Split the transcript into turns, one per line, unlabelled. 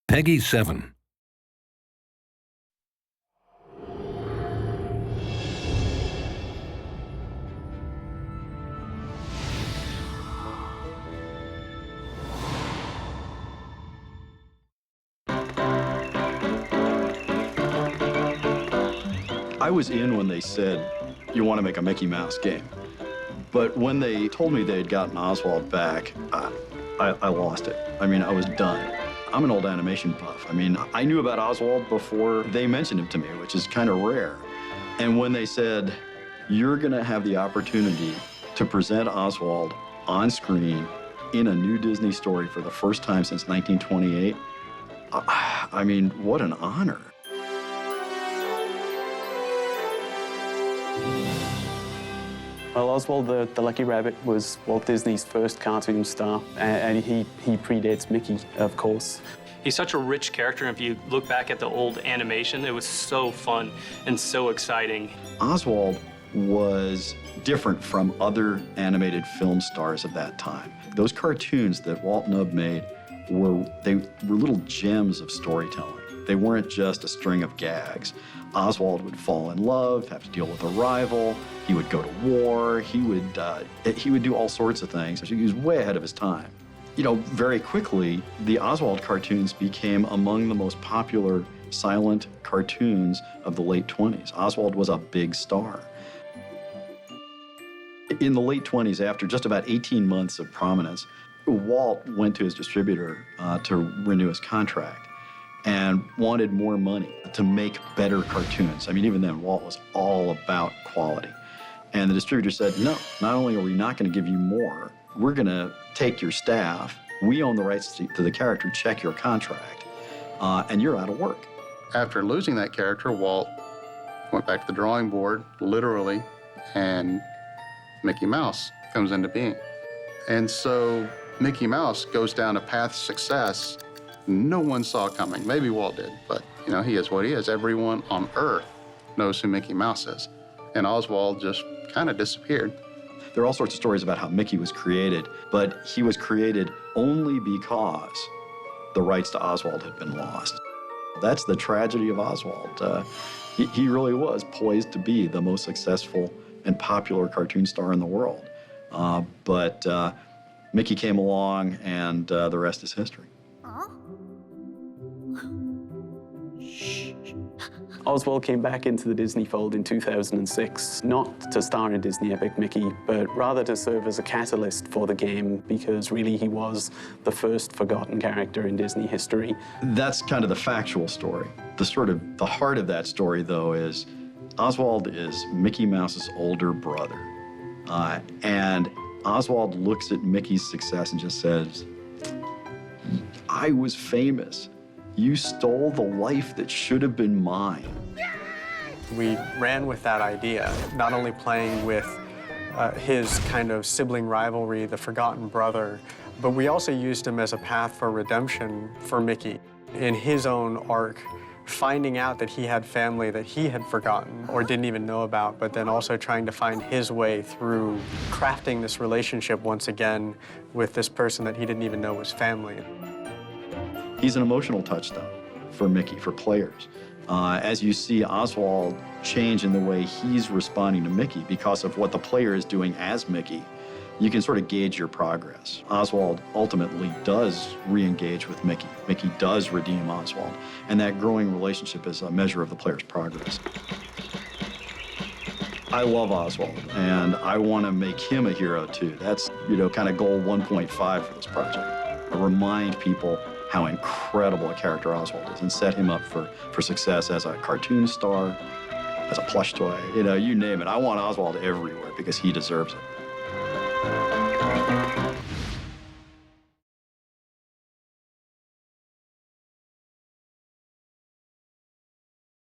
Peggy 7.
I was in when they said, you want to make a Mickey Mouse game. But when they told me they had gotten Oswald back, I lost it. I mean, I was done. I'm an old animation buff. I mean, I knew about Oswald before they mentioned him to me, which is kind of rare. And when they said, you're going to have the opportunity to present Oswald on screen in a new Disney story for the first time since 1928, I mean, what an honor.
Well, Oswald the Lucky Rabbit was Walt Disney's first cartoon star, and he predates Mickey, of course.
He's such a rich character, and if you look back at the old animation, it was so fun and so exciting.
Oswald was different from other animated film stars of that time. Those cartoons that Walt and Ub made were little gems of storytelling. They weren't just a string of gags. Oswald would fall in love, have to deal with a rival. He would go to war. He would do all sorts of things. He was way ahead of his time. You know, very quickly, the Oswald cartoons became among the most popular silent cartoons of the late 20s. Oswald was a big star. In the late 20s, after just about 18 months of prominence, Walt went to his distributor to renew his contract and wanted more money to make better cartoons. I mean, even then, Walt was all about quality. And the distributor said, no, not only are we not going to give you more, we're going to take your staff, we own the rights to the character, check your contract, and you're out of work.
After losing that character, Walt went back to the drawing board, literally, and Mickey Mouse comes into being. And so Mickey Mouse goes down a path of success no one saw coming. Maybe Walt did, but you know, he is what he is. Everyone on Earth knows who Mickey Mouse is. And Oswald just kind of disappeared.
There are all sorts of stories about how Mickey was created, but he was created only because the rights to Oswald had been lost. That's the tragedy of Oswald. He really was poised to be the most successful and popular cartoon star in the world. But Mickey came along, and the rest is history.
Oswald came back into the Disney fold in 2006, not to star in Disney epic Mickey, but rather to serve as a catalyst for the game, because really he was the first forgotten character in Disney history.
That's kind of the factual story. The heart of that story, though, is Oswald is Mickey Mouse's older brother. And Oswald looks at Mickey's success and just says, I was famous. You stole the life that should have been mine.
We ran with that idea, not only playing with his kind of sibling rivalry, the forgotten brother, but we also used him as a path for redemption for Mickey in his own arc, finding out that he had family that he had forgotten or didn't even know about, but then also trying to find his way through crafting this relationship once again with this person that he didn't even know was family.
He's an emotional touchstone for Mickey, for players. As you see Oswald change in the way he's responding to Mickey because of what the player is doing as Mickey, you can sort of gauge your progress. Oswald ultimately does re-engage with Mickey. Mickey does redeem Oswald, and that growing relationship is a measure of the player's progress. I love Oswald, and I want to make him a hero too. That's, you know, kind of goal 1.5 for this project. I remind people how incredible a character Oswald is and set him up for success as a cartoon star, as a plush toy, you know, you name it. I want Oswald everywhere because he deserves it.